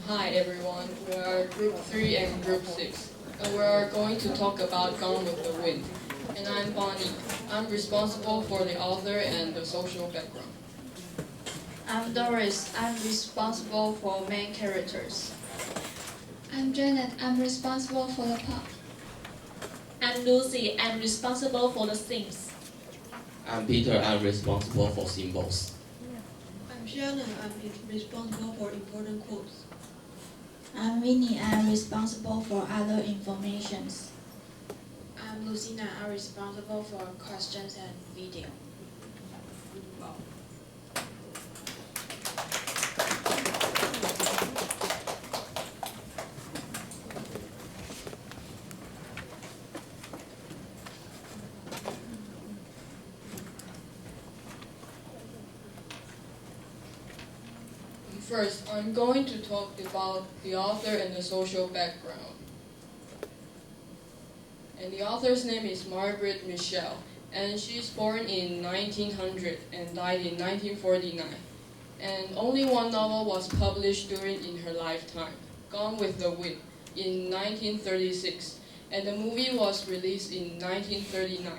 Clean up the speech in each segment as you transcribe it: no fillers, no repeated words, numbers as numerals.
Hi everyone, we are Group 3 and Group 6, and we are going to talk about Gone with the Wind. And I'm Bonnie. I'm responsible for the author and the social background. I'm Doris. I'm responsible for main characters. I'm Janet. I'm responsible for the plot. I'm Lucy. I'm responsible for the themes. I'm Peter. I'm responsible for symbols. I'm Shannon. I'm responsible for important quotes. I'm Winnie. I'm responsible for other informations. I'm Lucina. I'm responsible for questions and video. First, I'm going to talk about the author and the social background. And the author's name is Margaret Mitchell, and she's born in 1900 and died in 1949. And only one novel was published in her lifetime, Gone with the Wind, in 1936, and the movie was released in 1939.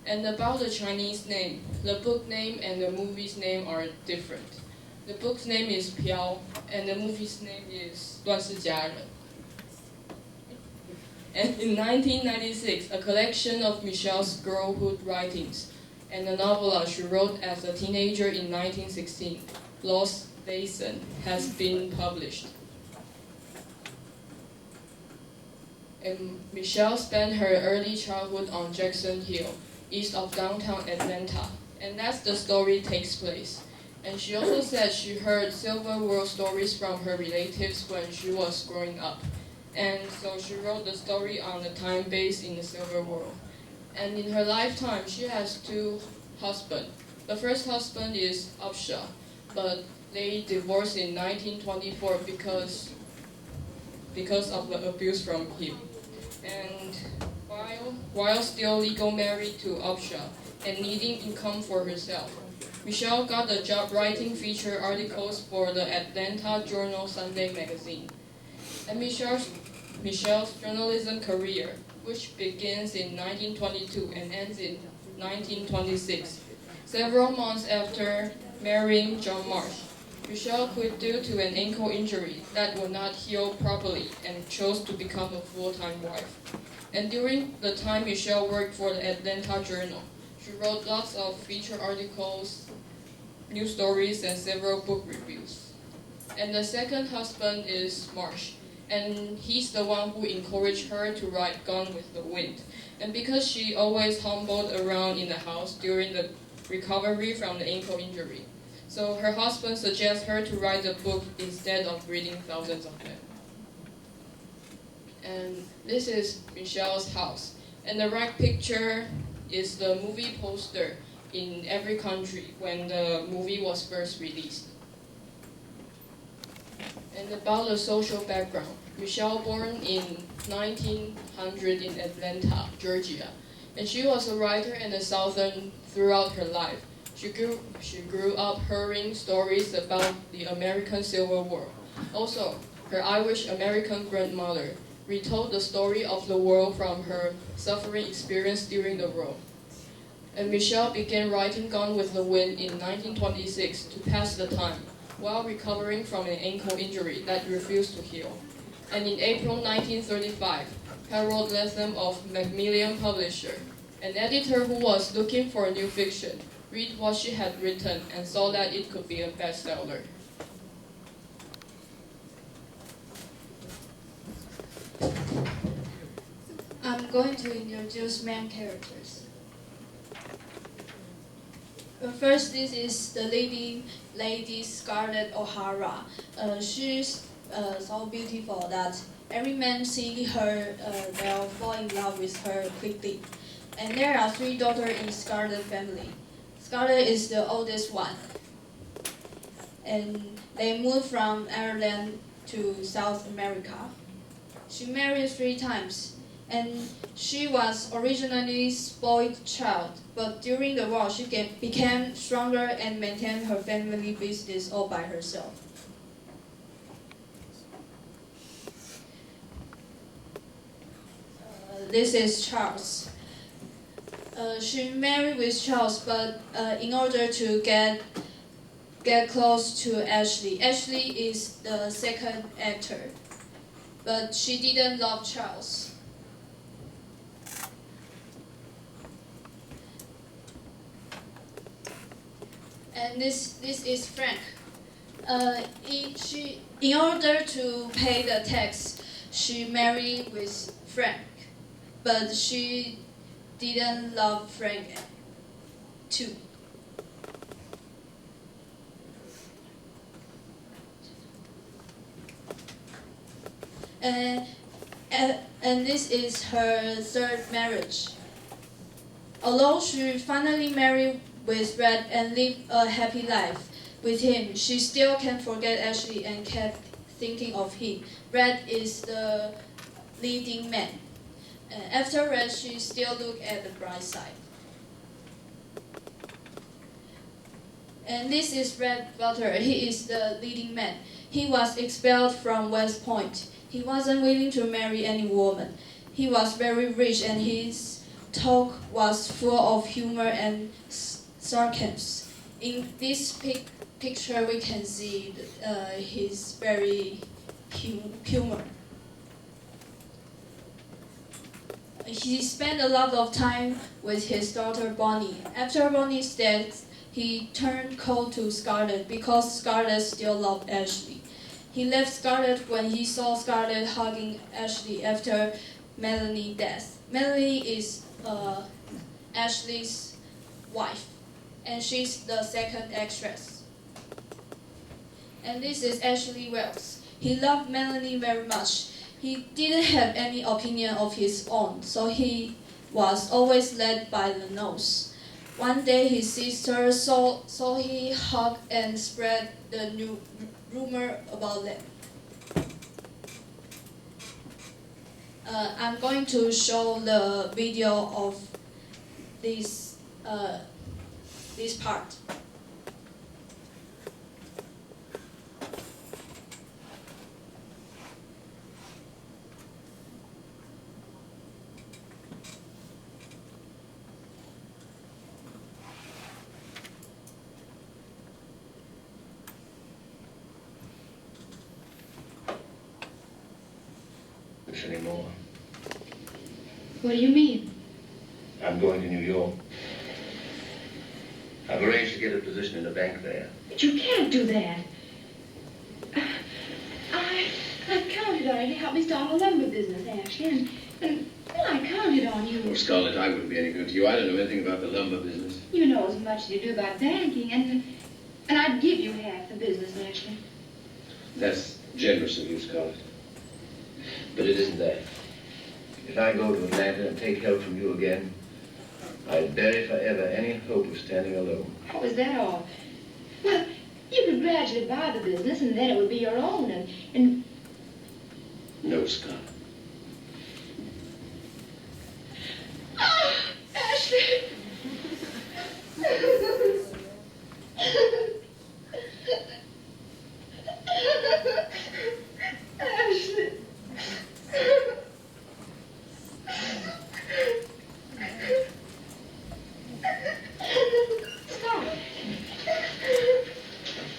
And about the Chinese name, the book name and the movie's name are different. The book's name is Piao, and the movie's name is 乱世佳人. And in 1996, a collection of Michelle's girlhood writings and a novella she wrote as a teenager in 1916, Lost Basin, has been published. And Michelle spent her early childhood on Jackson Hill, east of downtown Atlanta, and that's the story takes place. And she also said she heard Silver World stories from her relatives when she was growing up. And so she wrote the story on the time based in the Silver World. And in her lifetime, she has two husbands. The first husband is Upshaw, but they divorced in 1924 because of the abuse from him. And while still legal married to Upshaw and needing income for herself, Michelle got a job writing feature articles for the Atlanta Journal-Sunday magazine. And Michelle's journalism career, which begins in 1922 and ends in 1926, several months after marrying John Marsh, Michelle quit due to an ankle injury that would not heal properly and chose to become a full-time wife. And during the time Michelle worked for the Atlanta Journal, she wrote lots of feature articles, news stories, and several book reviews. And the second husband is Marsh, and he's the one who encouraged her to write Gone with the Wind. And because she always humbled around in the house during the recovery from the ankle injury, so her husband suggests her to write the book instead of reading thousands of them. And this is Michelle's house. And the right picture is the movie poster in every country when the movie was first released. And about the social background, Michelle born in 1900 in Atlanta, Georgia, and she was a writer and a Southern throughout her life. She grew up hearing stories about the American Civil War. Also, her Irish American grandmother retold the story of the war from her suffering experience during the war. And Michelle began writing Gone with the Wind in 1926 to pass the time, while recovering from an ankle injury that refused to heal. And in April 1935, Harold Latham of Macmillan Publisher, an editor who was looking for new fiction, read what she had written and saw that it could be a bestseller. I'm going to introduce main characters. First, this is the leading lady, Scarlett O'Hara. She's so beautiful that every man see her, they'll fall in love with her quickly. And there are three daughters in Scarlett's family. Scarlett is the oldest one. And they moved from Ireland to South America. She married 3 times, and she was originally spoiled child, but during the war she became stronger and maintained her family business all by herself. this is Charles. She married with Charles, but in order to get close to Ashley. Ashley is the second actor, but she didn't love Charles. And this is Frank. In order to pay the tax, she married with Frank, but she didn't love Frank too. And this is her third marriage. Although she finally married with Red and lived a happy life with him, she still can't forget Ashley and kept thinking of him. Red is the leading man. After Red, she still looked at the bright side. And this is Red Butter. He is the leading man. He was expelled from West Point. He wasn't willing to marry any woman. He was very rich and his talk was full of humor and sarcasm. In this picture, we can see his very humor. He spent a lot of time with his daughter Bonnie. After Bonnie's death, he turned cold to Scarlett because Scarlett still loved Ashley. He left Scarlett when he saw Scarlett hugging Ashley after Melanie's death. Melanie is Ashley's wife, and she's the second actress. And this is Ashley Wells. He loved Melanie very much. He didn't have any opinion of his own, so he was always led by the nose. One day his sister saw he hug and spread the new rumor about them. I'm going to show the video of this part. Anymore. What do you mean? I'm going to New York. I've arranged to get a position in the bank there. But you can't do that. I counted on you to help me start a lumber business, Ashley, and I counted on you. Oh, Scarlett, I wouldn't be any good to you. I don't know anything about the lumber business. You know as much as you do about banking, and I'd give you half the business, Ashley. That's generous of you, Scarlett. But it isn't that. If I go to Atlanta and take help from you again, I'd bury forever any hope of standing alone. Oh, is that all? Well, you could gradually buy the business, and then it would be your own, and... No, Scarlett. Oh, Ashley! Ashley!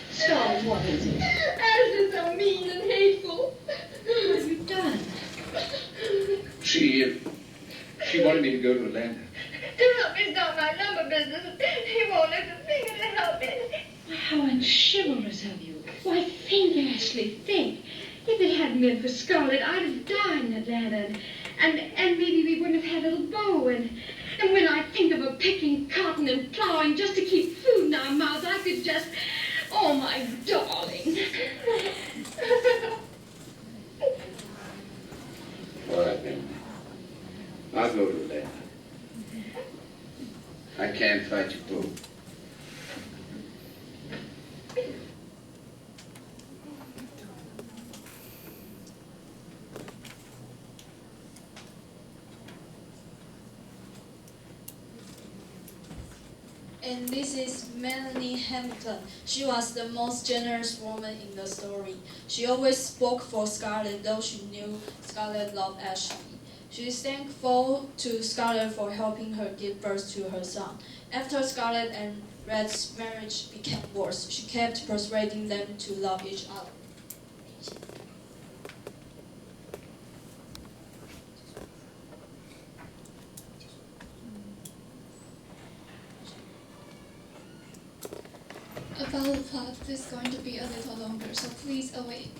Stop, what is it? Ashley's so mean and hateful. What have you done? She wanted me to go to Atlanta. To help me start my lumber business. He won't lift a finger to help it. How unchivalrous of you. Why, think, Ashley, think. If it hadn't been for Scarlett, I'd have died in Atlanta. And maybe we wouldn't have had a little beau. And when I think of her picking cotton and plowing just to keep food in our mouths, I could just... Oh, my darling. All right, then. I'll go to Atlanta. I can't fight you both. And this is Melanie Hamilton. She was the most generous woman in the story. She always spoke for Scarlett, though she knew Scarlett loved Ashley. She is thankful to Scarlett for helping her give birth to her son. After Scarlett and Red's marriage became worse, she kept persuading them to love each other. About the plot, this is going to be a little longer, so please awake.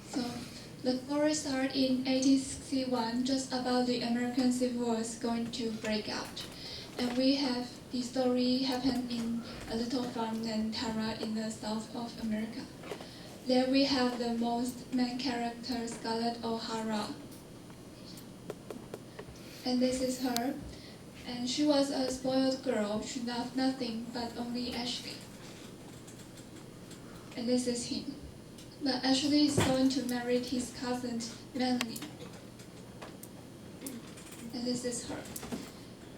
So, the story started in 1861, just about the American Civil War is going to break out. And we have the story happen in a little farm named Tara in the south of America. There we have the most main character, Scarlett O'Hara. And this is her. And she was a spoiled girl. She loved nothing but only Ashley. And this is him. But Ashley is going to marry his cousin, Melanie. And this is her.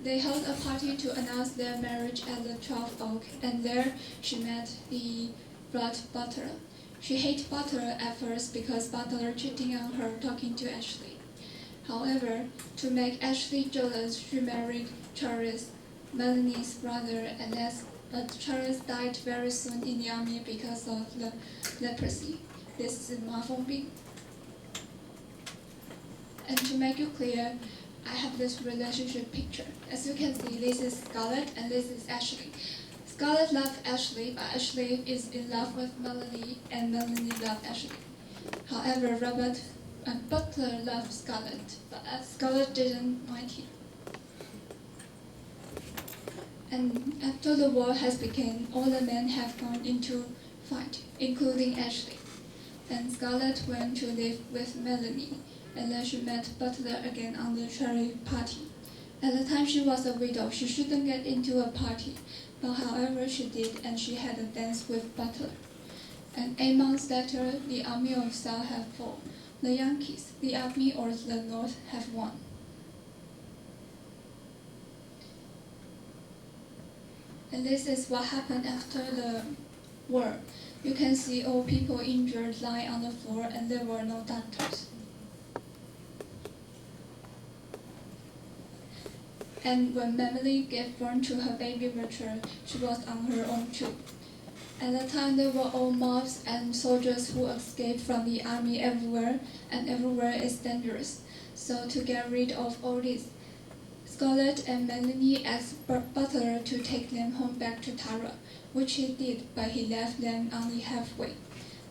They held a party to announce their marriage at the 12th Oak, and there she met the blood Butler. She hated Butler at first because Butler cheating on her talking to Ashley. However, to make Ashley jealous, she married Charles, Melanie's brother, but Charles died very soon in the army because of the leprosy. This is Ma Fengbing. And to make it clear, I have this relationship picture. As you can see, this is Scarlett and this is Ashley. Scarlett loves Ashley, but Ashley is in love with Melanie, and Melanie loves Ashley. However, Robert and Butler loved Scarlett, but Scarlett didn't mind him. And after the war has begun, all the men have gone into fight, including Ashley. And Scarlett went to live with Melanie, and then she met Butler again on the cherry party. At the time she was a widow, she shouldn't get into a party, but however she did, and she had a dance with Butler. And 8 months later, the army of South have fallen. The Yankees, the army of the North, have won. And this is what happened after the war. You can see all people injured lying on the floor, and there were no doctors. And when Melanie gave birth to her baby Richard, she was on her own too. At the time, there were all mobs and soldiers who escaped from the army everywhere, and everywhere is dangerous. So to get rid of all this, Scarlett and Melanie asked Butler to take them home back to Tara, which he did, but he left them only halfway.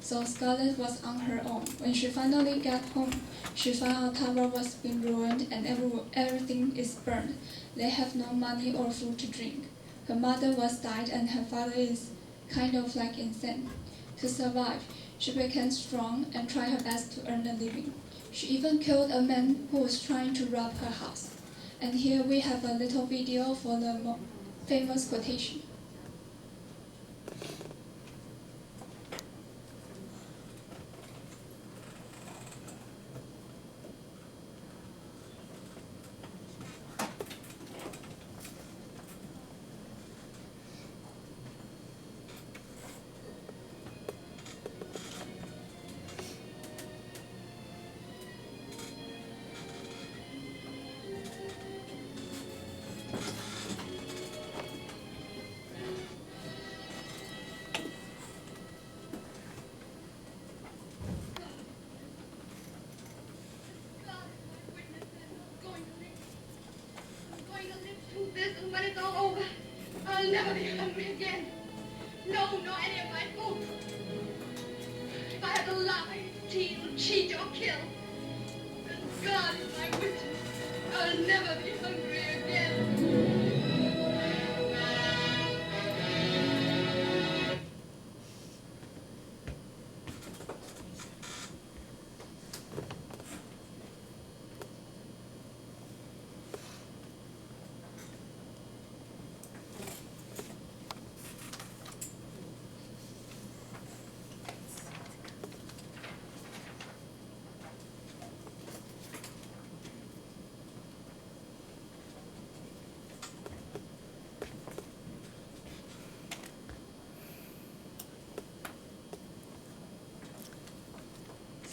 So Scarlett was on her own. When she finally got home, she found out Tara was being ruined and everything is burned. They have no money or food to drink. Her mother was died and her father is kind of like insane. To survive, she became strong and tried her best to earn a living. She even killed a man who was trying to rob her house. And here we have a little video for the famous quotation. When it's all over, I'll never be hungry again. No, nor any of my folks. If I had to lie, steal, cheat, or kill, then God is my witness. I'll never be hungry again.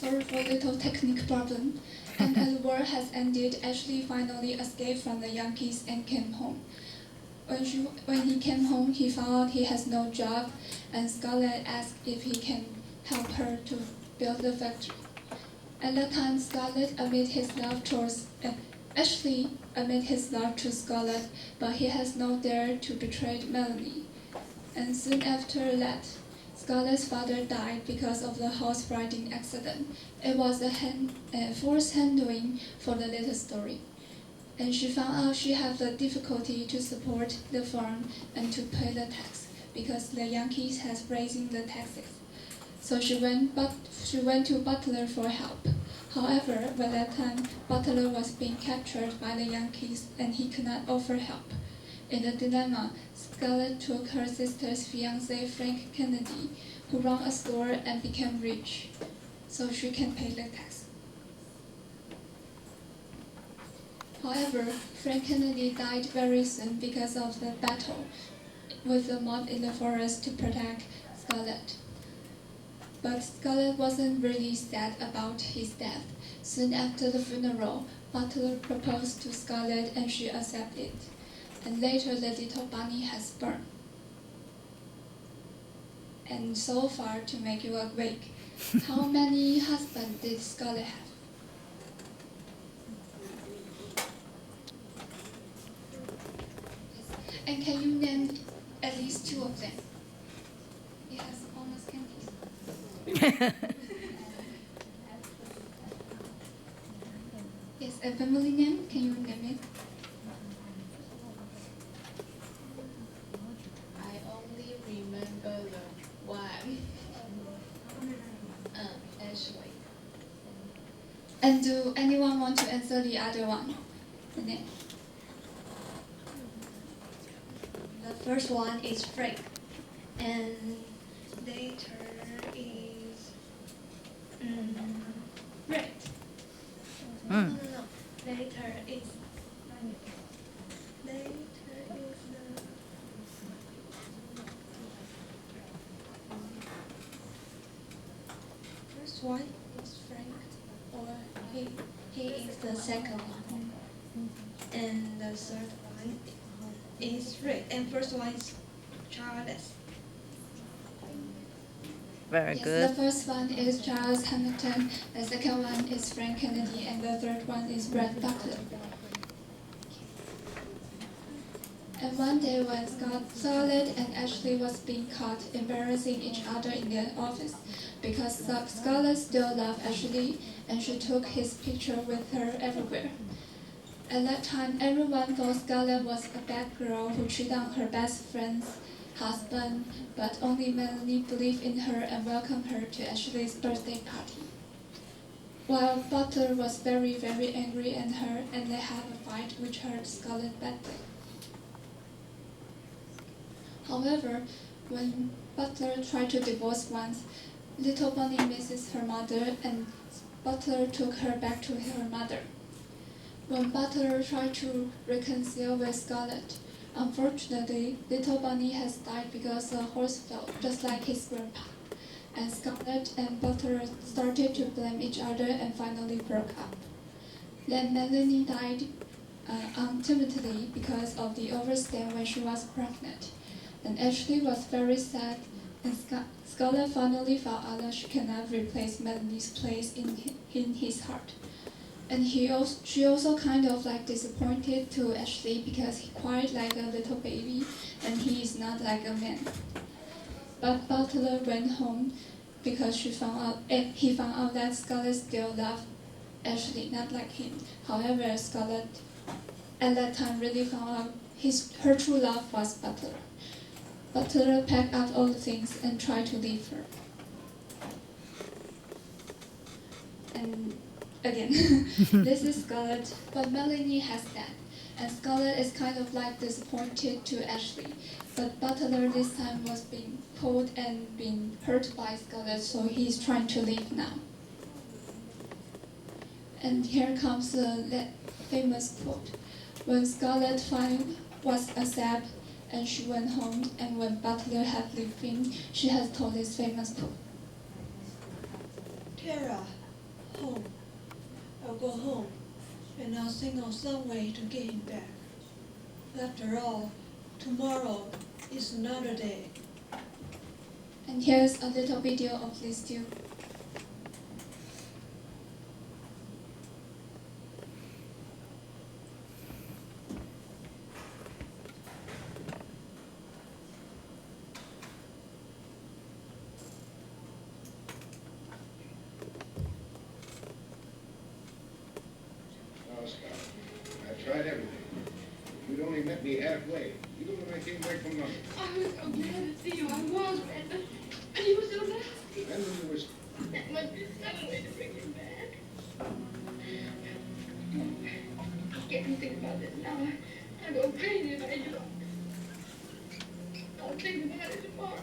Sorry for little technical problem. And as the war has ended, Ashley finally escaped from the Yankees and came home. When he came home, he found out he has no job, and Scarlett asked if he can help her to build the factory. At that time, Ashley admit his love to Scarlett, but he has no dare to betray Melanie. And soon after that, Scarlett's father died because of the horse riding accident. It was a forced handling for the little story. And she found out she had the difficulty to support the farm and to pay the tax because the Yankees has raising the taxes. So she went to Butler for help. However, by that time, Butler was being captured by the Yankees and he could not offer help. In the dilemma, Scarlett took her sister's fiancé, Frank Kennedy, who ran a store and became rich, so she can pay the tax. However, Frank Kennedy died very soon because of the battle with the mob in the forest to protect Scarlett. But Scarlett wasn't really sad about his death. Soon after the funeral, Butler proposed to Scarlett and she accepted. And later the little bunny has burned. And so far, to make you awake, how many husbands did Scarlett have? And can you name at least 2 of them? Yes, almost candies. Yes, a family name, can you name it? I only remember the one. Ashley. And do anyone want to answer the other one? The name? The first one is Frank, and later is Red. No. Later is the first one is Frank, or he is the second one, and the third one is Rick, and first one is Charles. Very Yes, good. the first one is Charles Hamilton, the second one is Frank Kennedy, and the third one is Brett Butler. And one day when Scarlett and Ashley was being caught embarrassing each other in their office, because Scarlett still loved Ashley and she took his picture with her everywhere. At that time, everyone thought Scarlett was a bad girl who cheated on her best friend's husband, but only Melanie believed in her and welcomed her to Ashley's birthday party. While Butler was very, very angry at her, and they had a fight which hurt Scarlett badly. However, when Butler tried to divorce once, little Bunny misses her mother, and Butler took her back to her mother. When Butler tried to reconcile with Scarlett, unfortunately, little Bunny has died because a horse fell, just like his grandpa. And Scarlett and Butler started to blame each other and finally broke up. Then Melanie died untimely because of the overstay when she was pregnant. And Ashley was very sad, and Scarlett finally found out that she cannot replace Melanie's place in his heart. And she also kind of like disappointed to Ashley because he cried like a little baby and he is not like a man. But Butler went home because he found out that Scarlett still loved Ashley, not like him. However, Scarlett at that time really found out her true love was Butler. Butler packed up all the things and tried to leave her. And again, this is Scarlett, but Melanie has died, and Scarlett is kind of like disappointed to Ashley. But Butler this time was being pulled and being hurt by Scarlett, so he's trying to leave now. And here comes the famous quote. When Scarlett was accepted and she went home, and when Butler had leaving, she has told this famous quote. Tara, home. I'll go home, and I'll think of some way to get him back. After all, tomorrow is another day. And here's a little video of this too. I've tried everything. You'd only met me halfway. Even when I came back from London. I was so glad to see you. I was, Brenda. And you were so nasty. And when you was... That must be some way to bring him back. I can't think about this now. I go crazy if I do. I'll think about it tomorrow.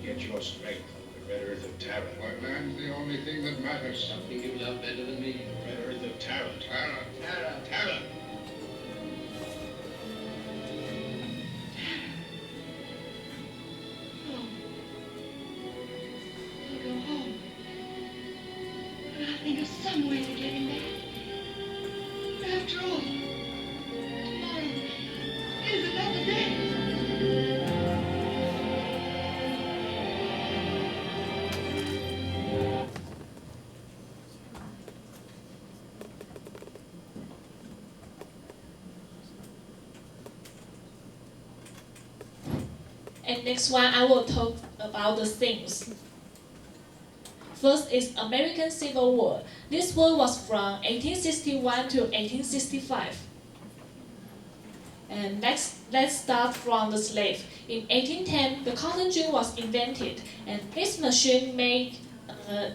Get your strength, the red earth of Terra. Why, man's the only thing that matters. Something you love better than me. Red earth of Terra. Terra. Terra. Terra. I'll go home. But I'll think of some way to get him back. After all, tomorrow is another day. And next one, I will talk about the themes. First is American Civil War. This war was from 1861 to 1865. And next, let's start from the slave. In 1810, the cotton gin was invented, and this machine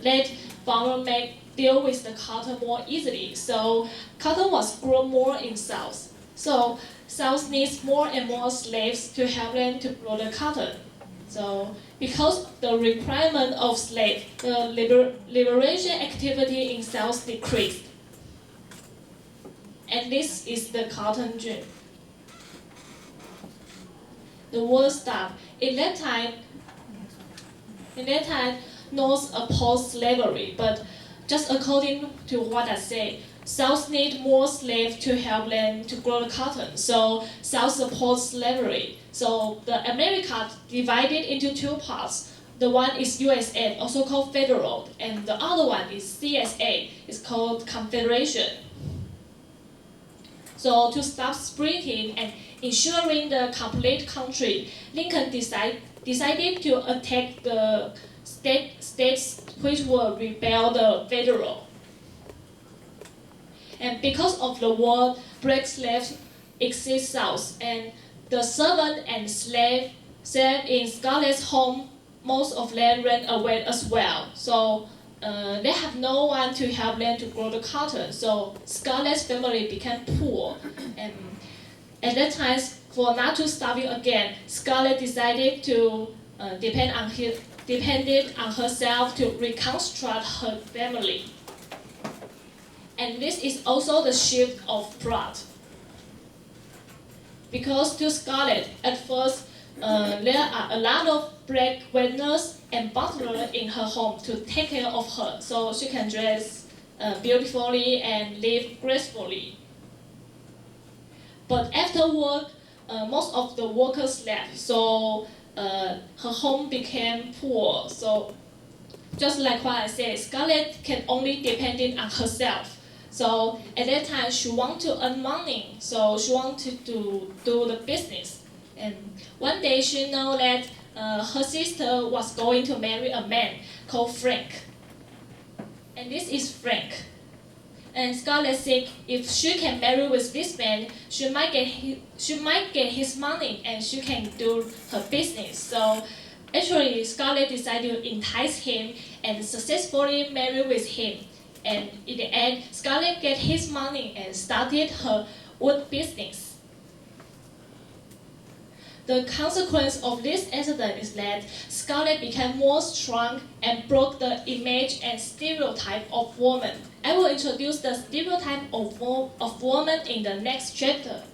let farmers deal with the cotton more easily. So cotton was grown more in South. So South needs more and more slaves to help them to grow the cotton. So because of the requirement of slaves, the liberation activity in South decreased. And this is the cotton gin. The war started. In that time, North opposed slavery, but just according to what I say, South need more slaves to help them to grow the cotton. So South supports slavery. So the America divided into two parts. The one is USA, also called Federal, and the other one is CSA, it's called Confederation. So to stop splitting and ensuring the complete country, Lincoln decided to attack the states which will rebel the Federal. And because of the war, black slaves exist South, and the servant and slave in Scarlett's home, most of them ran away as well. So they have no one to help them to grow the cotton. So Scarlett's family became poor, and at that time, for not to starving again, Scarlett decided to depended on herself to reconstruct her family. And this is also the shift of plot. Because to Scarlett, at first, there are a lot of breadwinners and butlers in her home to take care of her, so she can dress beautifully and live gracefully. But afterward, most of the workers left, so her home became poor. So just like what I said, Scarlett can only depend on herself. So at that time, she wanted to earn money, so she wanted to do the business. And one day she knew that her sister was going to marry a man called Frank. And this is Frank. And Scarlett said if she can marry with this man, she might get his money and she can do her business. So actually, Scarlett decided to entice him and successfully marry with him. And in the end, Scarlett get his money and started her wood business. The consequence of this incident is that Scarlett became more strong and broke the image and stereotype of woman. I will introduce the stereotype of woman in the next chapter.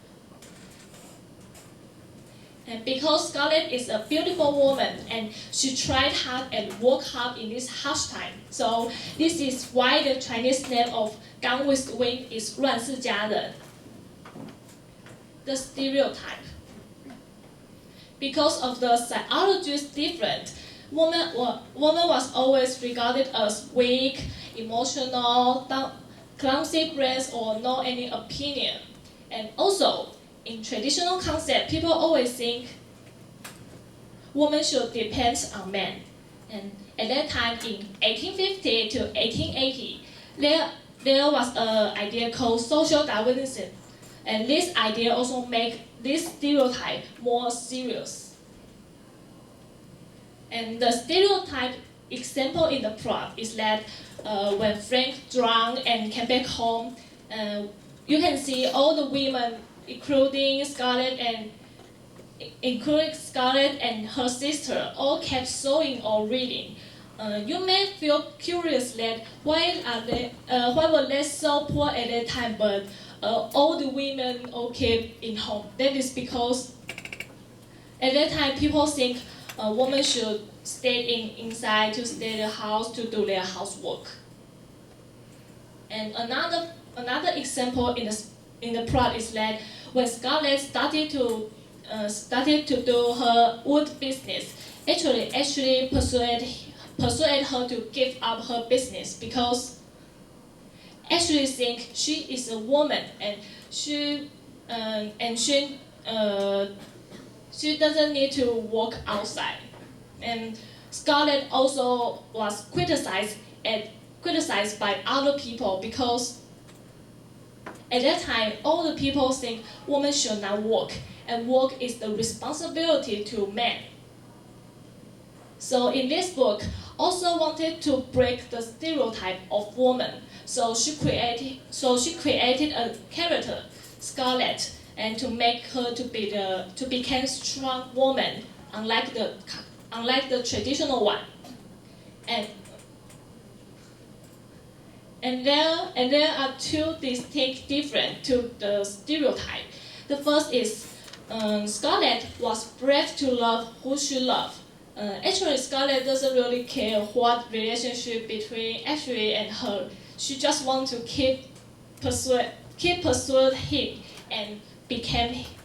And because Scarlett is a beautiful woman and she tried hard and worked hard in this harsh time, so this is why the Chinese name of Gone with the Wind is 乱世佳人. The stereotype. Because of the psychology is different, woman was always regarded as weak, emotional, clumsy brains, or no any opinion. And also, in traditional concept, people always think women should depend on men. And at that time, in 1850 to 1880, there was an idea called social Darwinism. And this idea also made this stereotype more serious. And the stereotype example in the plot is that when Frank drowned and came back home, you can see all the women, including Scarlett and her sister, all kept sewing or reading. You may feel curious that why were they so poor at that time, but all the women all kept in home. That is because at that time people think a woman should stay inside to stay in the house to do their housework. And another example in the plot is that when Scarlett started to do her wood business, actually persuaded her to give up her business because actually think she is a woman and she doesn't need to work outside. And Scarlett also was criticized by other people because at that time all the people think women should not work and work is the responsibility to men. So in this book, also wanted to break the stereotype of woman. So she created a character, Scarlett, and to make her to become strong woman, unlike the traditional one. And there are two distinct difference to the stereotype. The first is Scarlett was brave to love who she loved. Actually, Scarlett doesn't really care what relationship between Ashley and her. She just wants to keep persuade him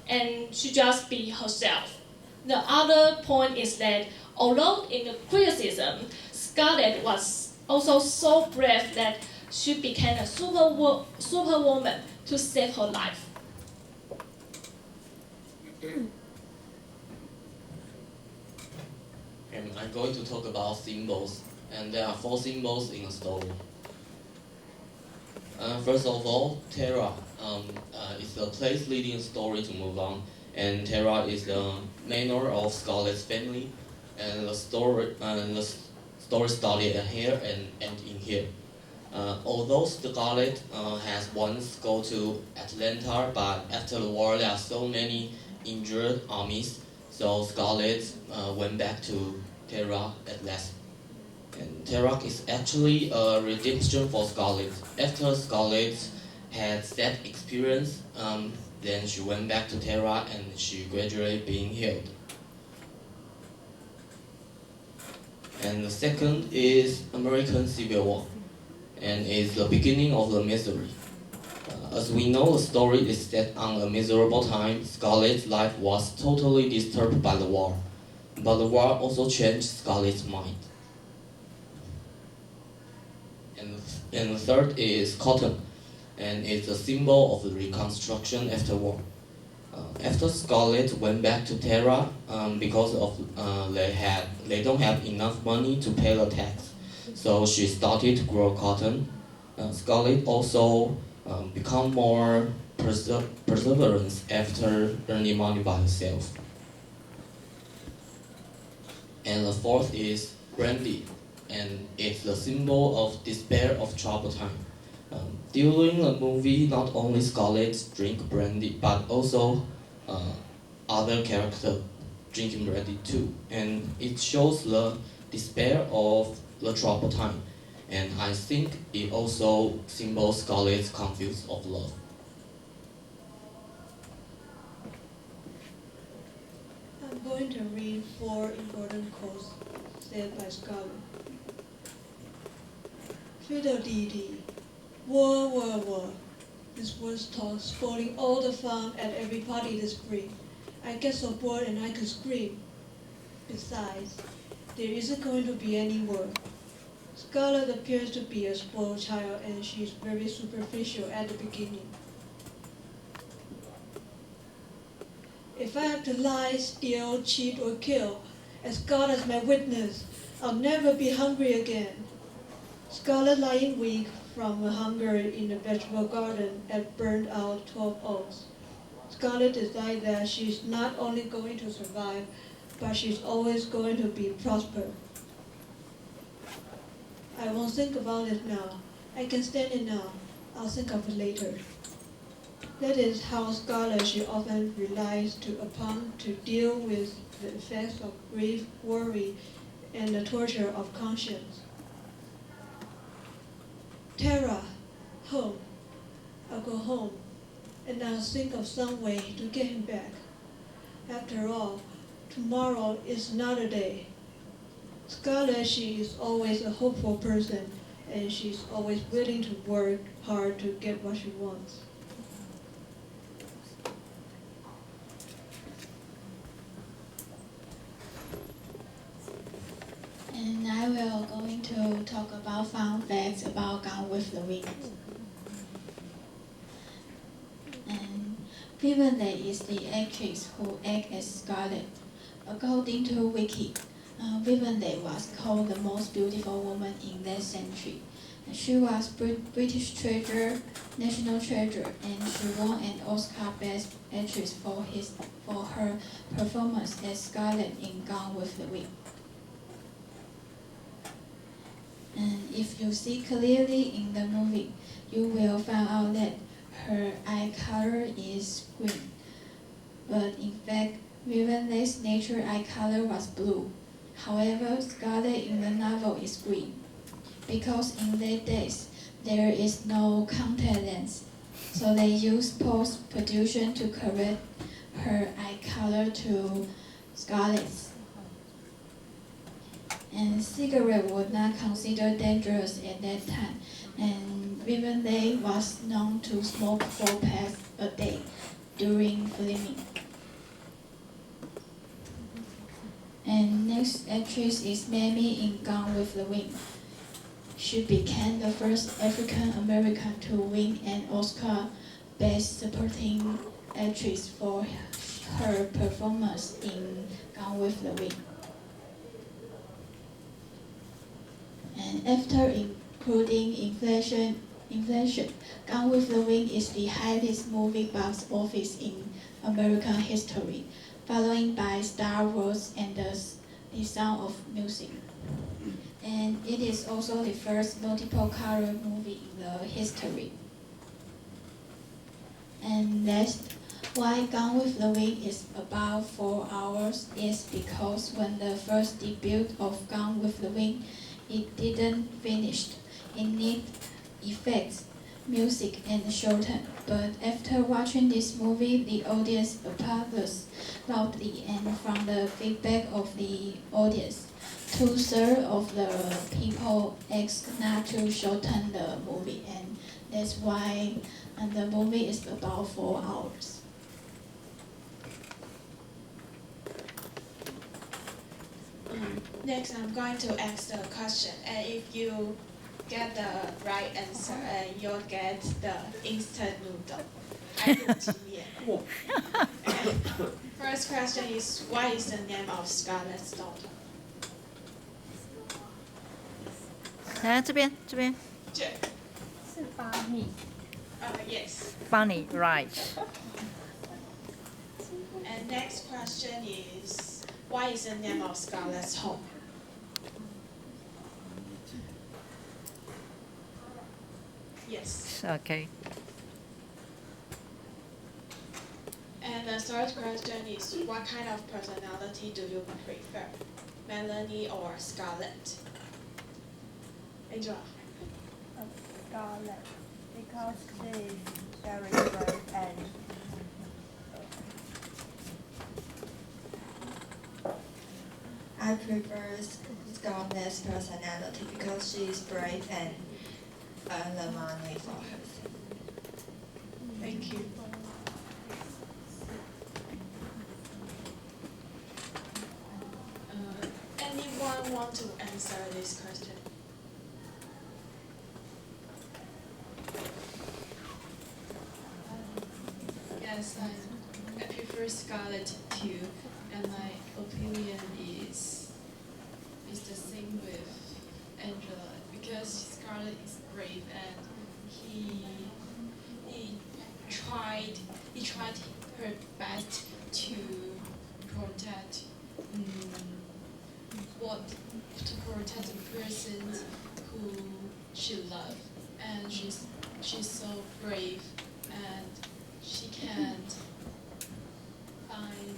and she just be herself. The other point is that although in the criticism, Scarlett was also so brave that she became a superwoman to save her life. And I'm going to talk about symbols, and there are 4 symbols in the story. First of all, Tara is the place leading story to move on, and Tara is the manor of Scarlett's family, and the story started here and end in here. Although Scarlett has once go to Atlanta, but after the war there are so many injured armies, so Scarlett went back to Tara at last. And Tara is actually a redemption for Scarlett. After Scarlett had that experience, then she went back to Tara and she gradually being healed. And the second is American Civil War, and is the beginning of the misery. As we know, the story is set on a miserable time. Scarlett's life was totally disturbed by the war, but the war also changed Scarlett's mind. And the third is cotton, and it's a symbol of the reconstruction after war. After Scarlett went back to Terra, because of they don't have enough money to pay the tax, so she started to grow cotton. Scarlett also become more perseverance after earning money by herself. And the fourth is brandy, and it's the symbol of despair of troubled time. During the movie, not only Scarlett drink brandy, but also other characters drinking brandy too, and it shows the despair of the troubled time. And I think it also symbols Scarlett's confused of love. I'm going to read 4 important quotes said by Scarlett. Fiddle-dee-dee, war, war, war. This was talk spoiling all the fun at every party this spring. I get so bored and I could scream. Besides, there isn't going to be any war. Scarlett appears to be a spoiled child and she's very superficial at the beginning. If I have to lie, steal, cheat, or kill, as God is my witness, I'll never be hungry again. Scarlett lying weak from hunger in the vegetable garden at burned out 12 oaks. Scarlett decides that she's not only going to survive, but she's always going to be prosperous. I won't think about it now. I can stand it now. I'll think of it later. That is how Scarlett she often relies upon to deal with the effects of grief, worry, and the torture of conscience. Terra, home. I'll go home, and I'll think of some way to get him back. After all, tomorrow is another day. Scarlett, she is always a hopeful person, and she's always willing to work hard to get what she wants. And I will going to talk about fun facts about Gone with the Wind. And Vivian Leigh is the actress who acts as Scarlett. According to Wiki, Vivian Leigh was called the most beautiful woman in that century. She was British treasure, national treasure, and she won an Oscar Best Actress for her performance as Scarlett in Gone with the Wind. And if you see clearly in the movie, you will find out that her eye color is green. But in fact, Vivian Leigh's natural eye color was blue. However, Scarlett in the novel is green, because in their days there is no contact lens, so they use post-production to correct her eye color to Scarlett's. And cigarette was not considered dangerous at that time, and Vivian Leigh was known to smoke 4 packs a day during filming. And next actress is Mamie in Gone with the Wind. She became the first African American to win an Oscar Best Supporting Actress for her performance in Gone with the Wind. And after including inflation, Gone with the Wind is the highest movie box office in American history, followed by Star Wars and The Sound of Music. And it is also the first multiple color movie in the history. And last, why Gone with the Wind is about 4 hours is because when the first debut of Gone with the Wind, it didn't finish. It needed effects, music, and shorthand. But after watching this movie, the audience applauded loudly, and from the feedback of the audience, 2/3 of the people asked not to shorten the movie, and that's why the movie is about 4 hours. Next, I'm going to ask the question, and if you get the right answer and you'll get the instant noodle. 爱豆鸡面. First question is, what is the name of Scarlett's daughter? 来这边。是Bunny. Yes. Bunny, right. And next question is, what is the name of Scarlett's home? Yes. Okay. And the third question is, what kind of personality do you prefer, Melanie or Scarlett? Angela. Scarlett, because she is very brave and I prefer Scarlett's personality because she is brave and earn the money for herself. Thank you. Anyone want to answer this question? Yes, I prefer Scarlett too, and my opinion is the same with Angela because Scarlett is brave and he tried her best to protect the person who she loved, and she's so brave and she can't find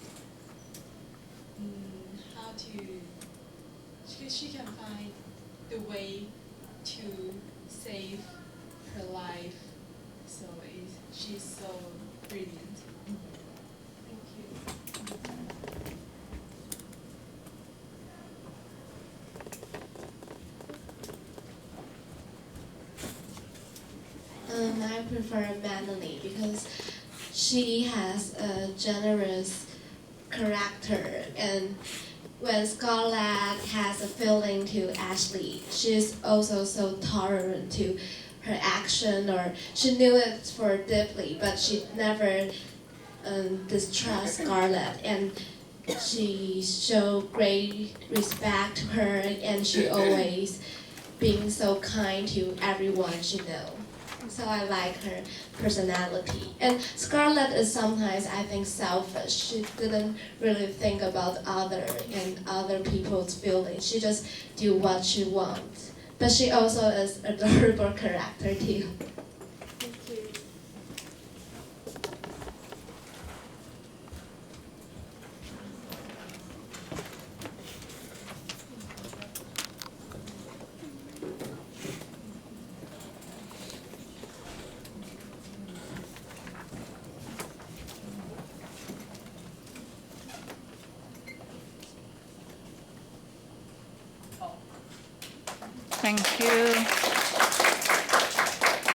she can find the way to save her life. So she's so brilliant. Thank you. I prefer Melanie because she has a generous character, and when Scarlett has a feeling to Ashley, she's also so tolerant to her action, or she knew it for deeply, but she never distrust Scarlett, and she showed great respect to her, and she always being so kind to everyone she knows. So I like her personality. And Scarlett is sometimes, I think, selfish. She didn't really think about other people's feelings. She just do what she wants. But she also is an adorable character too. Thank you. Thank you.